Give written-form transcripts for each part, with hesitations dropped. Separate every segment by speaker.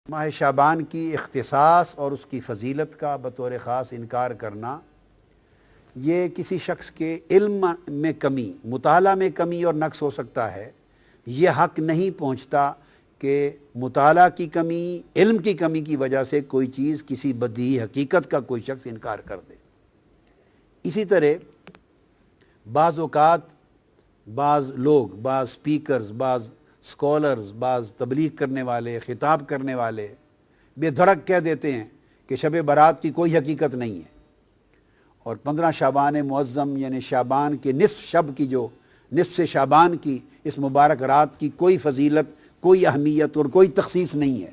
Speaker 1: ماہ شعبان کی اختصاص اور اس کی فضیلت کا بطور خاص انکار کرنا یہ کسی شخص کے علم میں کمی، مطالعہ میں کمی اور نقص ہو سکتا ہے۔ یہ حق نہیں پہنچتا کہ مطالعہ کی کمی، علم کی کمی کی وجہ سے کوئی چیز، کسی بدیہی حقیقت کا کوئی شخص انکار کر دے۔ اسی طرح بعض اوقات بعض لوگ، بعض سپیکرز، بعض سکولرز، بعض تبلیغ کرنے والے، خطاب کرنے والے بے دھڑک کہہ دیتے ہیں کہ شب برات کی کوئی حقیقت نہیں ہے، اور 15 شعبان معظم یعنی شعبان کے نصف شب کی، جو نصف شعبان کی اس مبارک رات کی کوئی فضیلت، کوئی اہمیت اور کوئی تخصیص نہیں ہے،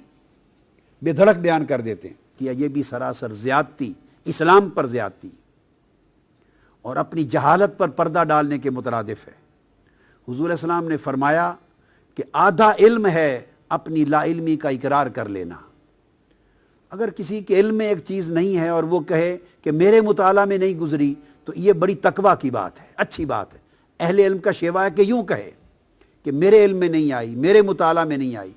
Speaker 1: بے دھڑک بیان کر دیتے ہیں کہ یہ بھی سراسر زیادتی، اسلام پر زیادتی اور اپنی جہالت پر پردہ ڈالنے کے مترادف ہے۔ حضور علیہ السلام نے فرمایا کہ آدھا علم ہے اپنی لا علمی کا اقرار کر لینا۔ اگر کسی کے علم میں ایک چیز نہیں ہے اور وہ کہے کہ میرے مطالعہ میں نہیں گزری، تو یہ بڑی تقویٰ کی بات ہے، اچھی بات ہے۔ اہل علم کا شیوا ہے کہ یوں کہے کہ میرے علم میں نہیں آئی، میرے مطالعہ میں نہیں آئی۔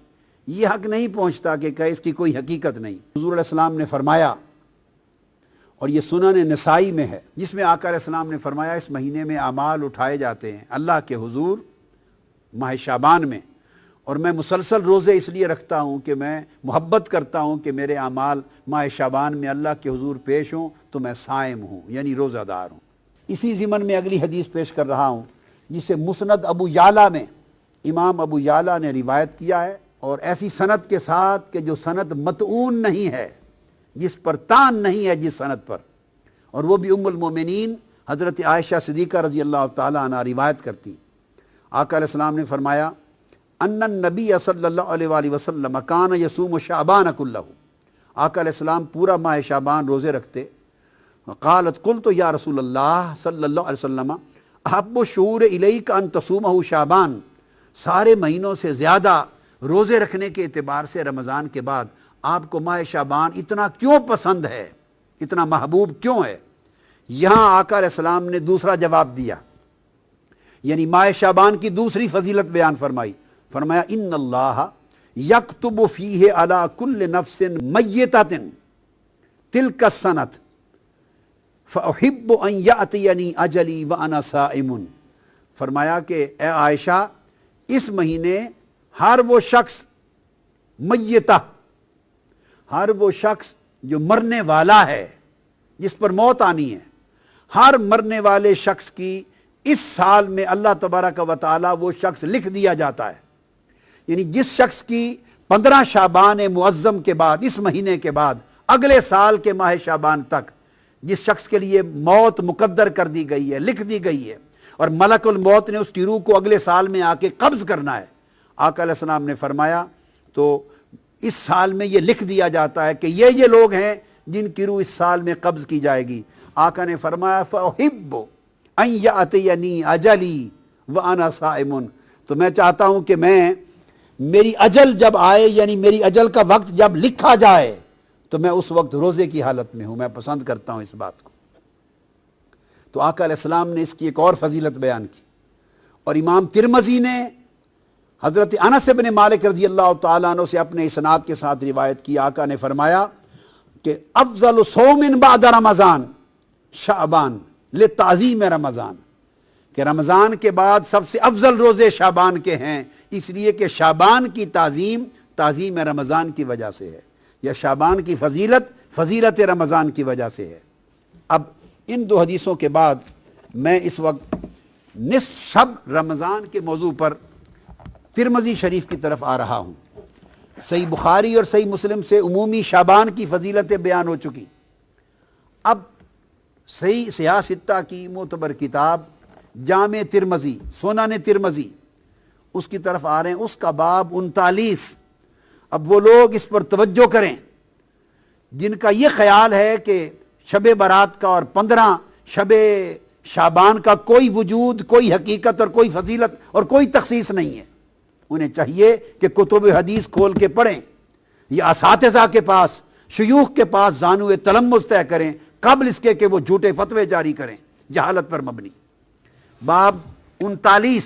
Speaker 1: یہ حق نہیں پہنچتا کہ کہے اس کی کوئی حقیقت نہیں۔ حضور علیہ السلام نے فرمایا، اور یہ سنن نسائی میں ہے، جس میں آقا علیہ السلام نے فرمایا اس مہینے میں اعمال اٹھائے جاتے ہیں اللہ کے حضور ماہ شعبان میں، اور میں مسلسل روزے اس لیے رکھتا ہوں کہ میں محبت کرتا ہوں کہ میرے اعمال ماہ شعبان میں اللہ کے حضور پیش ہوں تو میں صائم ہوں، یعنی روزہ دار ہوں۔ اسی ضمن میں اگلی حدیث پیش کر رہا ہوں، جسے مسند ابو یعلا میں امام ابو یعلا نے روایت کیا ہے، اور ایسی سند کے ساتھ کہ جو سند متعون نہیں ہے، جس پر تان نہیں ہے جس سند پر، اور وہ بھی ام المومنین حضرت عائشہ صدیقہ رضی اللہ تعالیٰ عنہ روایت کرتی۔ آقا علیہ السلام نے فرمایا ان النبی صلی اللہ علیہ وآلہ وسلم کان یصوم شعبان کلہ، آقا علیہ السلام پورا ماہ شعبان روزے رکھتے۔ قالت قلت یا رسول اللہ صلی اللہ علیہ وسلم احب الشہور الیک ان تصومہ شعبان، سارے مہینوں سے زیادہ روزے رکھنے کے اعتبار سے رمضان کے بعد آپ کو ماہ شعبان اتنا کیوں پسند ہے، اتنا محبوب کیوں ہے؟ یہاں آقا علیہ السلام نے دوسرا جواب دیا، یعنی ماہ شعبان کی دوسری فضیلت بیان فرمائی۔ فرمایا ان اللہ یکتب فیہ علی کل نفس میتۃ تلک السنۃ فاحب ان یاتینی اجلی وانا صائم۔ فرمایا کہ اے عائشہ، اس مہینے ہر وہ شخص میتہ، ہر وہ شخص جو مرنے والا ہے، جس پر موت آنی ہے، ہر مرنے والے شخص کی اس سال میں اللہ تبارک و تعالی وہ شخص لکھ دیا جاتا ہے۔ یعنی جس شخص کی 15 شعبان معظم کے بعد، اس مہینے کے بعد اگلے سال کے ماہ شعبان تک جس شخص کے لیے موت مقدر کر دی گئی ہے، لکھ دی گئی ہے، اور ملک الموت نے اس کی روح کو اگلے سال میں آ کے قبض کرنا ہے، آقا علیہ السلام نے فرمایا تو اس سال میں یہ لکھ دیا جاتا ہے کہ یہ لوگ ہیں جن کی روح اس سال میں قبض کی جائے گی۔ آقا نے فرمایا فأحب ان یأتینی اجلی وانا صائم، تو میں چاہتا ہوں کہ میری اجل جب آئے، یعنی میری اجل کا وقت جب لکھا جائے تو میں اس وقت روزے کی حالت میں ہوں، میں پسند کرتا ہوں اس بات کو۔ تو آقا علیہ السلام نے اس کی ایک اور فضیلت بیان کی، اور امام ترمذی نے حضرت انس بن مالک رضی اللہ تعالیٰ عنہ سے اپنے اسناد کے ساتھ روایت کی۔ آقا نے فرمایا کہ افضل صوم بعد رمضان شعبان لتعظیم رمضان، کہ رمضان کے بعد سب سے افضل روزے شعبان کے ہیں، اس لیے کہ شعبان کی تعظیم رمضان کی وجہ سے ہے، یا شعبان کی فضیلت رمضان کی وجہ سے ہے۔ اب ان دو حدیثوں کے بعد میں اس وقت نصف شب رمضان کے موضوع پر ترمذی شریف کی طرف آ رہا ہوں۔ صحیح بخاری اور صحیح مسلم سے عمومی شعبان کی فضیلتیں بیان ہو چکی، اب صحیح سیاہ ستہ کی معتبر کتاب جامع ترمذی، سنن ترمذی، اس کی طرف آ رہے ہیں۔ اس کا باب 39۔ اب وہ لوگ اس پر توجہ کریں جن کا یہ خیال ہے کہ شب برات کا اور 15 شب شعبان کا کوئی وجود، کوئی حقیقت اور کوئی فضیلت اور کوئی تخصیص نہیں ہے۔ انہیں چاہیے کہ کتب حدیث کھول کے پڑھیں، یا اساتذہ کے پاس، شیوخ کے پاس زانو تلمذ طے کریں قبل اس کے کہ وہ جھوٹے فتوے جاری کریں جہالت پر مبنی۔ باب 39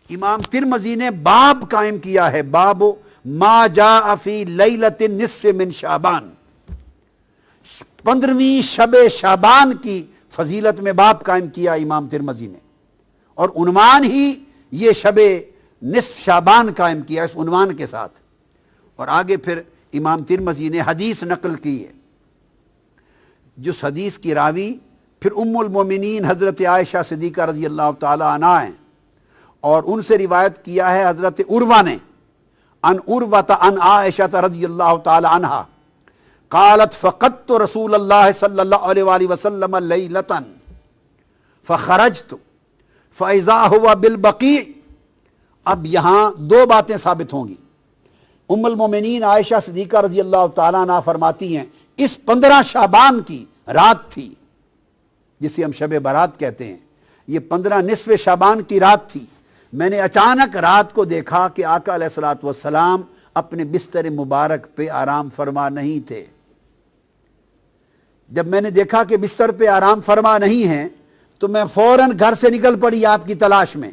Speaker 1: امام ترمذی نے باب قائم کیا ہے، باب ما جاء فی لیلۃ النصف من شعبان، 15ویں شب شعبان کی فضیلت میں باب قائم کیا امام ترمذی نے، اور عنوان ہی یہ شب نصف شعبان قائم کیا اس عنوان کے ساتھ۔ اور آگے پھر امام ترمذی نے حدیث نقل کی ہے، جس حدیث کی راوی پھر ام المومنین حضرت عائشہ صدیقہ رضی اللہ تعالی عنہ ہیں، اور ان سے روایت کیا ہے حضرت عروہ نے عن عروۃ عن عائشہ رضی اللہ تعالی عنہ قالت فقدت رسول اللہ صلی اللہ علیہ وآلہ وسلم لیلۃ فخرجت فاذا هو بالبقیع۔ اب یہاں دو باتیں ثابت ہوں گی۔ ام المومنین عائشہ صدیقہ رضی اللہ تعالیٰ عنہ فرماتی ہیں اس 15 شعبان کی رات تھی، جسے ہم شب برات کہتے ہیں، یہ 15 نصف شعبان کی رات تھی۔ میں نے اچانک رات کو دیکھا کہ آقا علیہ الصلوۃ والسلام اپنے بستر مبارک پہ آرام فرما نہیں تھے۔ جب میں نے دیکھا کہ بستر پہ آرام فرما نہیں ہیں تو میں فوراً گھر سے نکل پڑی آپ کی تلاش میں۔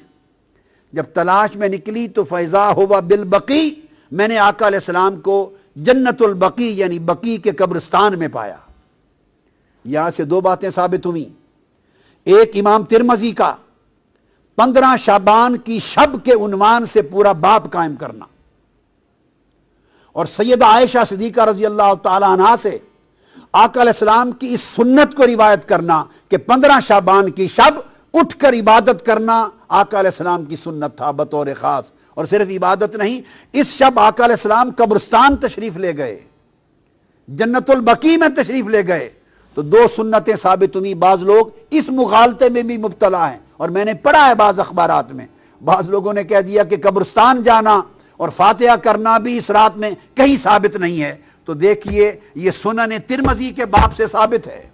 Speaker 1: جب تلاش میں نکلی تو فیضا ہوا بالبقیع، میں نے آقا علیہ السلام کو جنت البقیع یعنی بقیع کے قبرستان میں پایا۔ یہاں سے دو باتیں ثابت ہوئیں، ایک امام ترمذی کا 15 شعبان کی شب کے عنوان سے پورا باب قائم کرنا، اور سیدہ عائشہ صدیقہ رضی اللہ تعالی عنہا سے آقا علیہ السلام کی اس سنت کو روایت کرنا کہ 15 شعبان کی شب اٹھ کر عبادت کرنا آقا علیہ السلام کی سنت تھا بطور خاص۔ اور صرف عبادت نہیں، اس شب آقا علیہ السلام قبرستان تشریف لے گئے، جنت البقیع میں تشریف لے گئے۔ تو دو سنتیں ثابت ہوئی۔ بعض لوگ اس مغالطے میں بھی مبتلا ہیں، اور میں نے پڑھا ہے بعض اخبارات میں، بعض لوگوں نے کہہ دیا کہ قبرستان جانا اور فاتحہ کرنا بھی اس رات میں کہیں ثابت نہیں ہے۔ تو دیکھیے یہ سنن ترمذی کے باب سے ثابت ہے،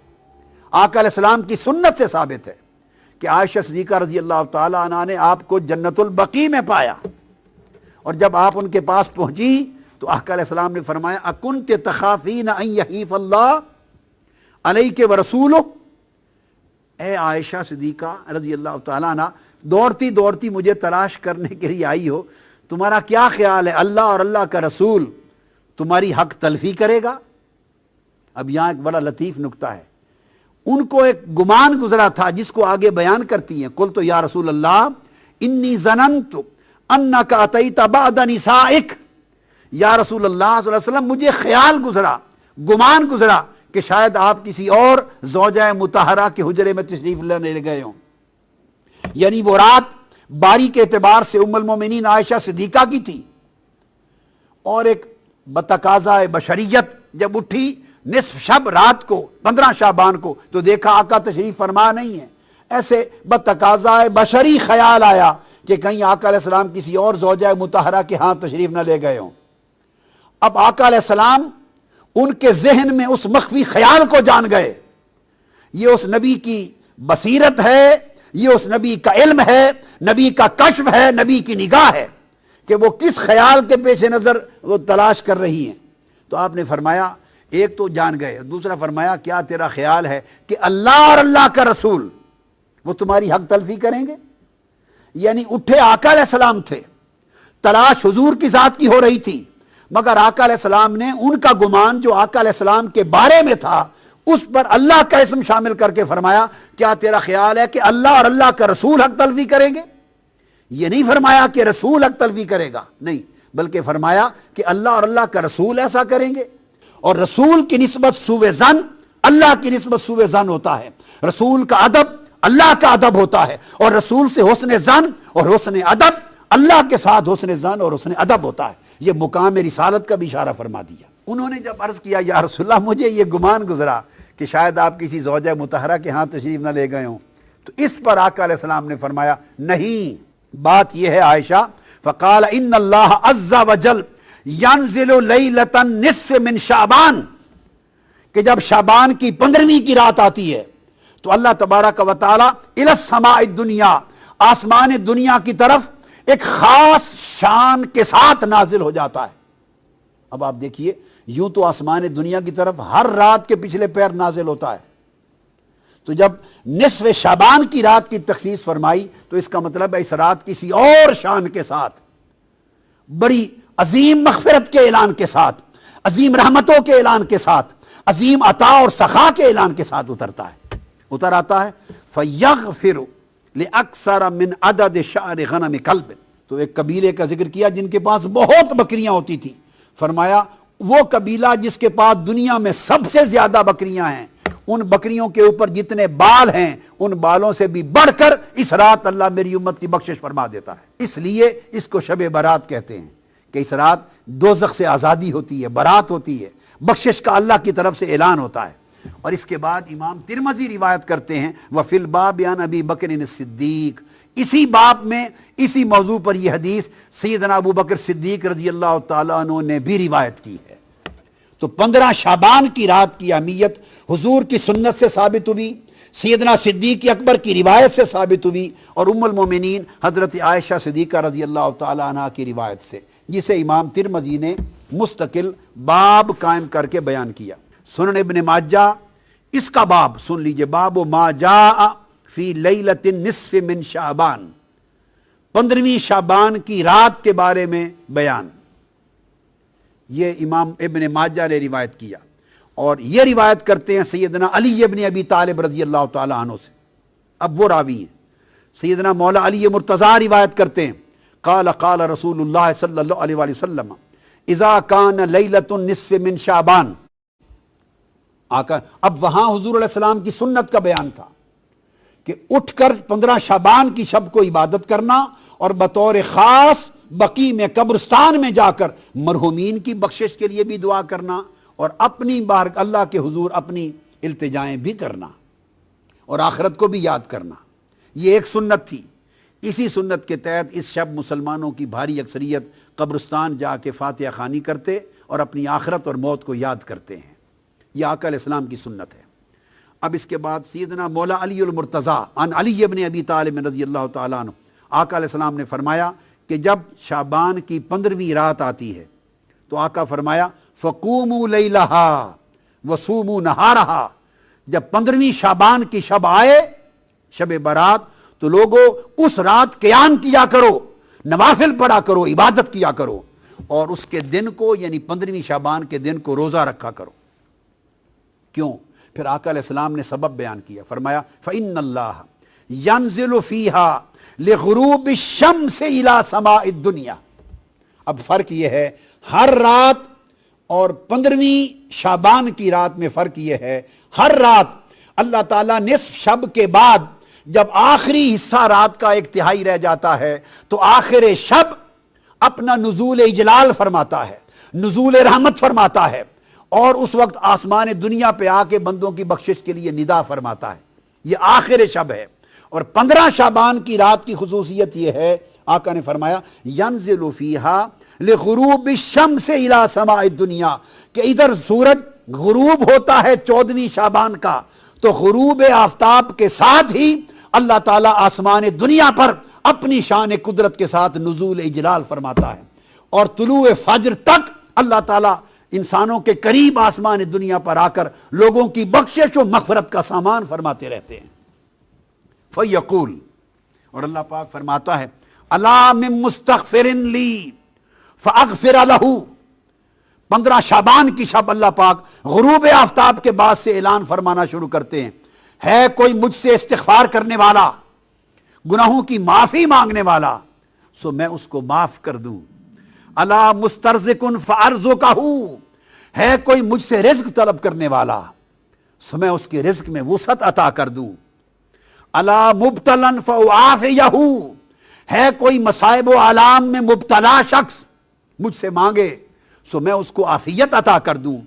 Speaker 1: آقا علیہ السلام کی سنت سے ثابت ہے کہ عائشہ صدیقہ رضی اللہ تعالی عنہ نے آپ کو جنت البقیع میں پایا، اور جب آپ ان کے پاس پہنچی تو آقا علیہ السلام نے فرمایا اکنت تخافین ان یحیف اللہ علیک ورسولہ، اے عائشہ صدیقہ رضی اللہ تعالیٰ عنہ دوڑتی دوڑتی مجھے تلاش کرنے کے لیے آئی ہو، تمہارا کیا خیال ہے اللہ اور اللہ کا رسول تمہاری حق تلفی کرے گا؟ اب یہاں ایک بڑا لطیف نکتہ ہے، ان کو ایک گمان گزرا تھا جس کو آگے بیان کرتی ہیں، قلت یا رسول اللہ انی ظننت انک اتیت بعد نسائک، یا رسول اللہ صلی اللہ علیہ وسلم مجھے خیال گزرا، گمان گزرا کہ شاید آپ کسی اور زوجہ مطہرہ کے حجرے میں تشریف لینے گئے ہوں۔ یعنی وہ رات باری کے اعتبار سے ام المومنین عائشہ صدیقہ کی تھی، اور ایک بتقاضۂ بشریت جب اٹھی نصف شب رات کو 15 شعبان کو تو دیکھا آقا تشریف فرما نہیں ہے، ایسے بتقاضۂ بشری خیال آیا کہ کہیں آقا علیہ السلام کسی اور زوجہ مطہرہ کے ہاں تشریف نہ لے گئے ہوں۔ اب آقا علیہ السلام ان کے ذہن میں اس مخفی خیال کو جان گئے، یہ اس نبی کی بصیرت ہے، یہ اس نبی کا علم ہے، نبی کا کشف ہے، نبی کی نگاہ ہے کہ وہ کس خیال کے پیش نظر وہ تلاش کر رہی ہیں۔ تو آپ نے فرمایا ایک تو جان گئے، دوسرا فرمایا کیا تیرا خیال ہے کہ اللہ اور اللہ کا رسول وہ تمہاری حق تلفی کریں گے؟ یعنی اٹھے آقا علیہ السلام تھے، تلاش حضور کی ذات کی ہو رہی تھی، مگر آقا علیہ السلام نے ان کا گمان جو آقا علیہ السلام کے بارے میں تھا اس پر اللہ کا اسم شامل کر کے فرمایا کیا تیرا خیال ہے کہ اللہ اور اللہ کا رسول حق تلفی کریں گے؟ یہ نہیں فرمایا کہ رسول حق تلفی کرے گا، نہیں، بلکہ فرمایا کہ اللہ اور اللہ کا رسول ایسا کریں گے۔ اور رسول کی نسبت سوء ظن اللہ کی نسبت سوء ظن ہوتا ہے، رسول کا ادب اللہ کا ادب ہوتا ہے، اور رسول سے حسن ظن اور حسن ادب اللہ کے ساتھ حسن ظن اور حسن ادب ہوتا ہے۔ یہ مقام رسالت کا بھی اشارہ فرما دیا۔ انہوں نے جب عرض کیا یا رسول اللہ مجھے یہ گمان گزرا کہ شاید آپ کسی زوجہ مطہرہ کے ہاں تشریف نہ لے گئے ہوں، تو اس پر آقا علیہ السلام نے فرمایا نہیں، بات یہ ہے عائشہ، فقال ان اللہ عز وجل ینزل لیلۃ النصف من شعبان، کہ جب شعبان کی 15ویں کی رات آتی ہے تو اللہ تبارک و تعالی الی السماء الدنیا، آسمان دنیا کی طرف ایک خاص شان کے ساتھ نازل ہو جاتا ہے۔ اب آپ دیکھیے یوں تو آسمان دنیا کی طرف ہر رات کے پچھلے پیر نازل ہوتا ہے، تو جب نصف شعبان کی رات کی تخصیص فرمائی تو اس کا مطلب ہے اس رات کسی اور شان کے ساتھ بڑی عظیم مغفرت کے اعلان کے ساتھ، عظیم رحمتوں کے اعلان کے ساتھ، عظیم عطا اور سخا کے اعلان کے ساتھ اترتا ہے، اتر آتا ہے فَيَغْفِرُ لِأَكْثَرَ مِنْ عَدَدِ شَعْرِ غَنَمِ كَلْبٍ۔ تو ایک قبیلے کا ذکر کیا جن کے پاس بہت بکریاں ہوتی تھی، فرمایا وہ قبیلہ جس کے پاس دنیا میں سب سے زیادہ بکریاں ہیں، ان بکریوں کے اوپر جتنے بال ہیں ان بالوں سے بھی بڑھ کر اس رات اللہ میری امت کی بخشش فرما دیتا ہے۔ اس لیے اس کو شب برات کہتے ہیں کہ اس رات دوزخ سے آزادی ہوتی ہے، برات ہوتی ہے، بخشش کا اللہ کی طرف سے اعلان ہوتا ہے۔ اور اس کے بعد امام ترمذی روایت کرتے ہیں وفی الباب عن ابی بکر الصدیق، اسی باب میں اسی موضوع پر یہ حدیث سیدنا ابو بکر صدیق رضی اللہ تعالیٰ عنہ نے بھی روایت کی ہے۔ تو 15 شعبان کی رات کی اہمیت حضور کی سنت سے ثابت ہوئی، سیدنا صدیق اکبر کی روایت سے ثابت ہوئی، اور ام المومنین حضرت عائشہ صدیقہ رضی اللہ تعالیٰ عنہ کی روایت سے، جسے امام ترمذی نے مستقل باب قائم کر کے بیان کیا۔ سنن ابن ماجہ اس کا باب سن لیجئے، باب ما جاء فی لیلۃ النصف من شعبان، 15ویں شعبان کی رات کے بارے میں بیان، یہ امام ابن ماجہ نے روایت کیا، اور یہ روایت کرتے ہیں سیدنا علی ابن ابی طالب رضی اللہ تعالیٰ عنہ سے، اب وہ راوی ہیں۔ سیدنا مولا علی مرتضیٰ روایت کرتے ہیں قال قال رسول اللہ صلی اللہ علیہ وآلہ وسلم اذا کان لیلۃ النصف من شعبان، اب وہاں حضور علیہ السلام کی سنت کا بیان تھا کہ اٹھ کر 15 شعبان کی شب کو عبادت کرنا، اور بطور خاص بقیع میں قبرستان میں جا کر مرحومین کی بخشش کے لیے بھی دعا کرنا، اور اپنی بار اللہ کے حضور اپنی التجائیں بھی کرنا، اور آخرت کو بھی یاد کرنا۔ یہ ایک سنت تھی۔ اسی سنت کے تحت اس شب مسلمانوں کی بھاری اکثریت قبرستان جا کے فاتحہ خوانی کرتے اور اپنی آخرت اور موت کو یاد کرتے ہیں۔ یہ آقا علیہ السلام کی سنت ہے۔ اب اس کے بعد سیدنا مولا علی المرتضیٰ عن علی ابن ابی طالب رضی اللہ تعالیٰ عنہ، آقا علیہ السلام نے فرمایا کہ جب شعبان کی 15ویں رات آتی ہے تو آقا فرمایا فقوموا لیلہا وصوموا نہارہا، جب 15ویں شعبان کی شب آئے، شب برات، تو لوگوں اس رات قیام کیا کرو، نوافل پڑھا کرو، عبادت کیا کرو، اور اس کے دن کو یعنی 15ویں شعبان کے دن کو روزہ رکھا کرو۔ کیوں؟ پھر آقا علیہ السلام نے سبب بیان کیا، فرمایا فَإِنَّ اللَّهَ يَنزِلُ فِيهَا لِغُرُوبِ الشَّمْسِ إِلَى سَمَاءِ الدُّنْيَا۔ اب فرق یہ ہے، ہر رات اور 15ویں شعبان کی رات میں فرق یہ ہے، ہر رات اللہ تعالیٰ نصف شب کے بعد جب آخری حصہ رات کا 1/3 رہ جاتا ہے تو آخر شب اپنا نزول اجلال فرماتا ہے، نزول رحمت فرماتا ہے، اور اس وقت آسمان دنیا پہ آ کے بندوں کی بخشش کے لیے ندا فرماتا ہے۔ یہ آخر شب ہے۔ اور 15 شعبان کی رات کی خصوصیت یہ ہے، آقا نے فرمایا ینزل فیہا لغروب الشمس الی سماء الدنیا، کہ ادھر سورج غروب ہوتا ہے 14ویں شعبان کا، تو غروب آفتاب کے ساتھ ہی اللہ تعالیٰ آسمان دنیا پر اپنی شان قدرت کے ساتھ نزول اجلال فرماتا ہے، اور طلوع فجر تک اللہ تعالیٰ انسانوں کے قریب آسمان دنیا پر آ کر لوگوں کی بخشش و مغفرت کا سامان فرماتے رہتے ہیں۔ فَيَقُول، اور اللہ پاک فرماتا ہے اَلَا مِن مُسْتَغْفِرٍ لِّي فَأَغْفِرَ لَهُ۔ 15 شعبان کی شب اللہ پاک غروب آفتاب کے بعد سے اعلان فرمانا شروع کرتے ہیں، ہے کوئی مجھ سے استغفار کرنے والا، گناہوں کی معافی مانگنے والا، سو میں اس کو معاف کر دوں۔ الا مسترزقن فارزقہ، ہے کوئی مجھ سے رزق طلب کرنے والا، سو میں اس کے رزق میں وسعت عطا کر دوں۔ الا مبتلن فاعافیہ، ہے کوئی مصائب و آلام میں مبتلا شخص مجھ سے مانگے سو میں اس کو عافیت عطا کر دوں۔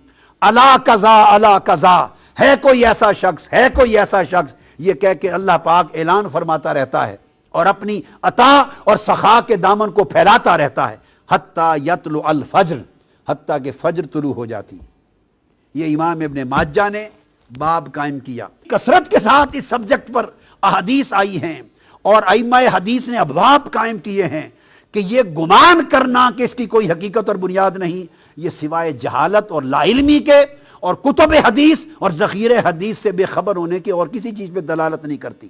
Speaker 1: الا قضا الا قضا، ہے کوئی ایسا شخص، ہے کوئی ایسا شخص، یہ کہہ کے اللہ پاک اعلان فرماتا رہتا ہے اور اپنی عطا اور سخا کے دامن کو پھیلاتا رہتا ہے حتیٰ یطلع الفجر، حتیٰ کہ فجر طلوع ہو جاتی۔ یہ امام ابن ماجہ نے باب قائم کیا۔ کثرت کے ساتھ اس سبجیکٹ پر احادیث آئی ہیں اور ائمہ حدیث نے ابواب قائم کیے ہیں کہ یہ گمان کرنا کہ اس کی کوئی حقیقت اور بنیاد نہیں، یہ سوائے جہالت اور لا علمی کے اور کتب حدیث اور ذخیرہ حدیث سے بے خبر ہونے کے اور کسی چیز پہ دلالت نہیں کرتی۔